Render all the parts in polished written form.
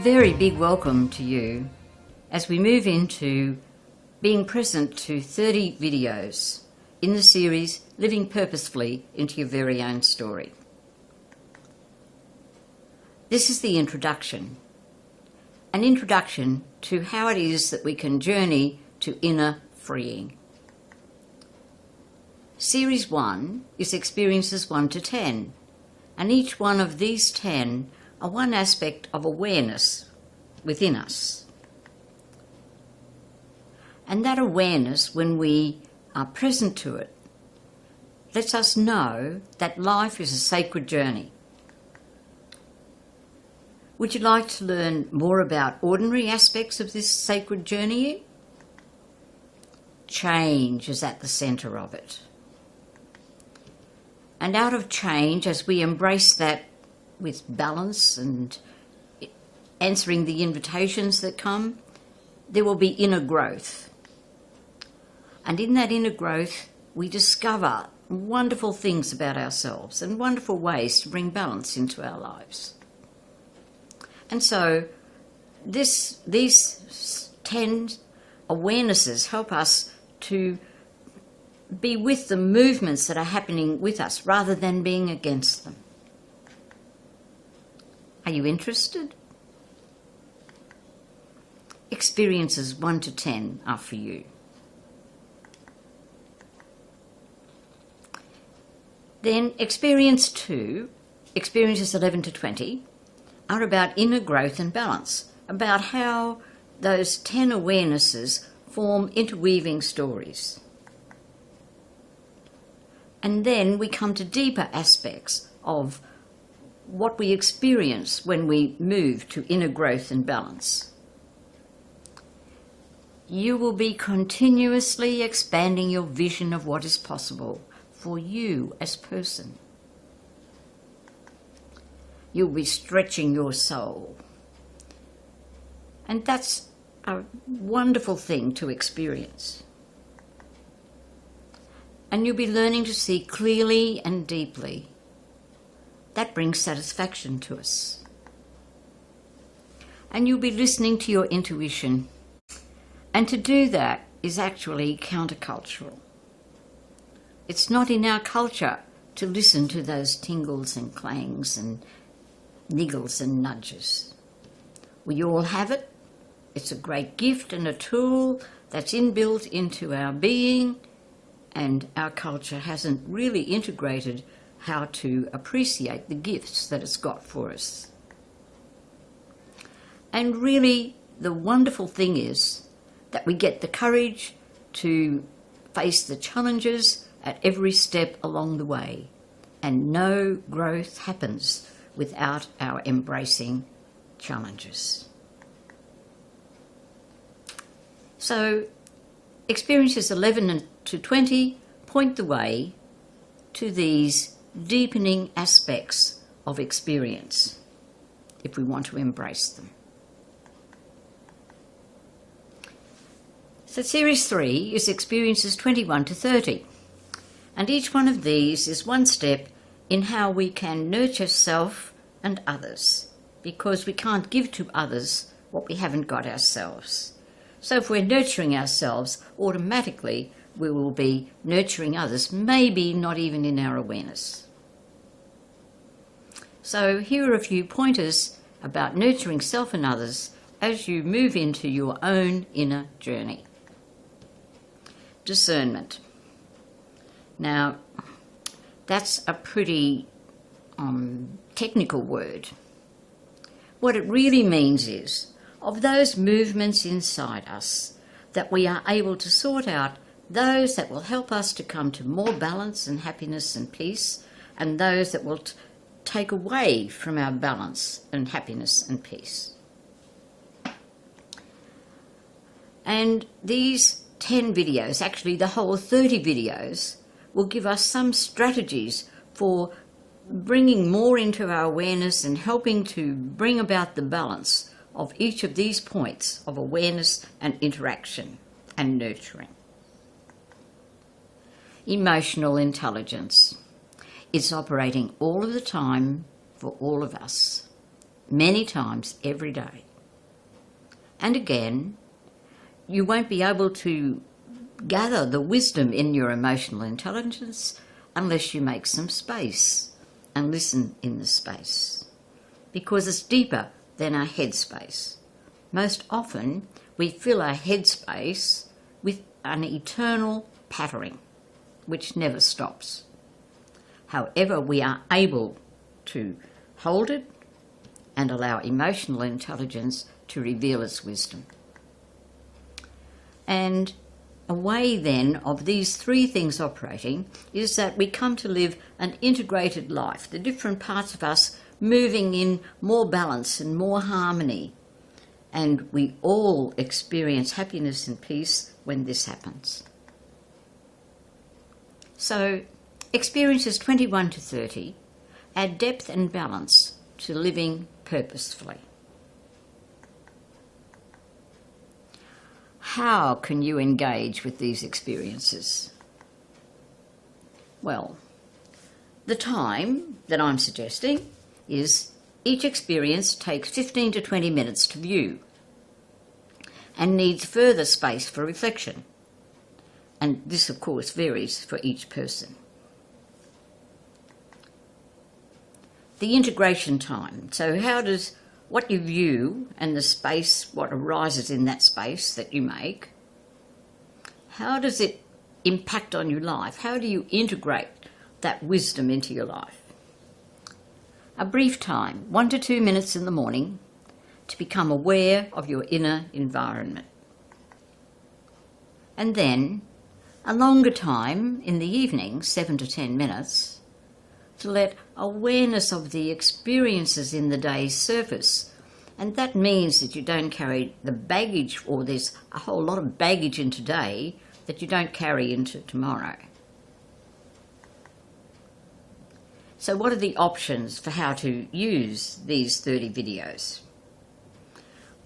very big welcome to you as we move into being present to 30 videos in the series Living Purposefully into Your Very Own Story. This is the introduction, an introduction to how it is that we can journey to inner freeing. Series 1 is experiences 1 to 10, and each one of these 10 are one aspect of awareness within us. And that awareness, when we are present to it, lets us know that life is a sacred journey. Would you like to learn more about ordinary aspects of this sacred journey? Change is at the centre of it. And out of change, as we embrace that with balance and answering the invitations that come, there will be inner growth. And in that inner growth, we discover wonderful things about ourselves and wonderful ways to bring balance into our lives. And so these 10 awarenesses help us to be with the movements that are happening with us rather than being against them. Are you interested? Experiences 1 to 10 are for you. Then experience 2, experiences 11 to 20, are about inner growth and balance, about how those 10 awarenesses form interweaving stories. And then we come to deeper aspects of what we experience when we move to inner growth and balance. You will be continuously expanding your vision of what is possible for you as a person. You'll be stretching your soul. And that's a wonderful thing to experience. And you'll be learning to see clearly and deeply. That brings satisfaction to us. And you'll be listening to your intuition. And to do that is actually countercultural. It's not in our culture to listen to those tingles and clangs and niggles and nudges. We all have it. It's a great gift and a tool that's inbuilt into our being, and our culture hasn't really integrated how to appreciate the gifts that it's got for us. And really, the wonderful thing is that we get the courage to face the challenges at every step along the way, and no growth happens without our embracing challenges. So, experiences 11 to 20 point the way to these deepening aspects of experience, if we want to embrace them. So Series 3 is experiences 21 to 30, and each one of these is one step in how we can nurture self and others, because we can't give to others what we haven't got ourselves. So if we're nurturing ourselves, automatically we will be nurturing others, maybe not even in our awareness. So here are a few pointers about nurturing self and others as you move into your own inner journey. Discernment. Now, that's a pretty technical word. What it really means is, of those movements inside us, that we are able to sort out those that will help us to come to more balance and happiness and peace, and those that will take away from our balance and happiness and peace. And these 10 videos, actually the whole 30 videos, will give us some strategies for bringing more into our awareness and helping to bring about the balance of each of these points of awareness and interaction and nurturing. Emotional intelligence. It's operating all of the time for all of us. many times every day. And again, you won't be able to gather the wisdom in your emotional intelligence unless you make some space and listen in the space, because it's deeper than our head space. Most often, we fill our head space with an eternal pattering, which never stops. However, we are able to hold it and allow emotional intelligence to reveal its wisdom. And a way then of these three things operating is that we come to live an integrated life, the different parts of us moving in more balance and more harmony. And we all experience happiness and peace when this happens. So, experiences 21 to 30 add depth and balance to living purposefully. How can you engage with these experiences? Well, the time that I'm suggesting is each experience takes 15 to 20 minutes to view and needs further space for reflection. And this, of course, varies for each person. The integration time. So how does what you view and the space, what arises in that space that you make, how does it impact on your life? How do you integrate that wisdom into your life? A brief time, 1 to 2 minutes in the morning, to become aware of your inner environment. And then a longer time in the evening, 7 to 10 minutes, to let awareness of the experiences in the day surface. And that means that you don't carry the baggage, or there's a whole lot of baggage in today that you don't carry into tomorrow. So what are the options for how to use these 30 videos?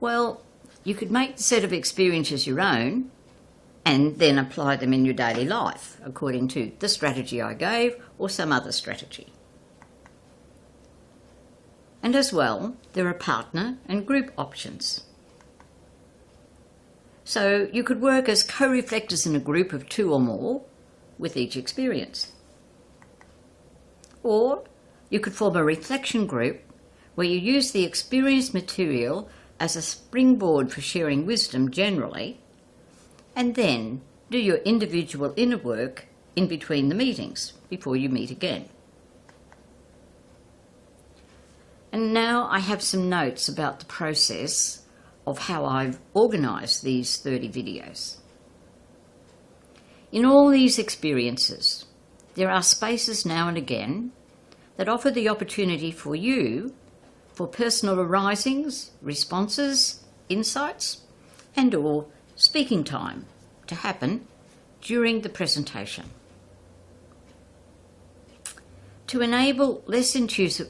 Well, you could make the set of experiences your own and then apply them in your daily life according to the strategy I gave or some other strategy. And as well, there are partner and group options. So you could work as co-reflectors in a group of 2 or more with each experience. Or you could form a reflection group where you use the experience material as a springboard for sharing wisdom generally, and then do your individual inner work in between the meetings before you meet again. And now I have some notes about the process of how I've organised these 30 videos. In all these experiences, there are spaces now and again that offer the opportunity for you for personal arisings, responses, insights, and or speaking time to happen during the presentation. To enable less intrusive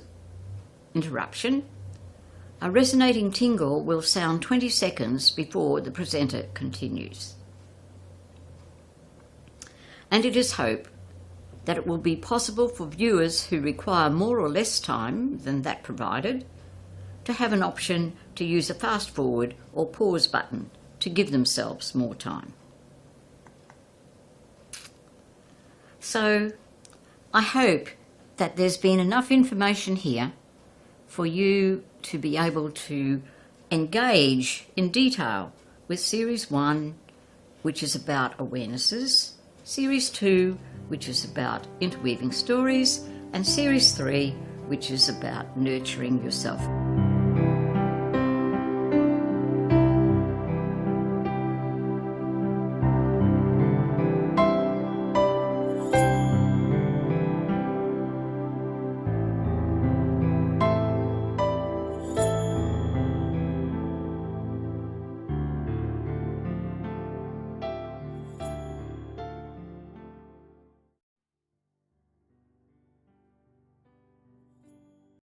interruption, a resonating tingle will sound 20 seconds before the presenter continues. And it is hoped that it will be possible for viewers who require more or less time than that provided to have an option to use a fast forward or pause button to give themselves more time. So I hope that there's been enough information here for you to be able to engage in detail with Series 1, which is about awarenesses, Series 2, which is about interweaving stories, and Series 3, which is about nurturing yourself.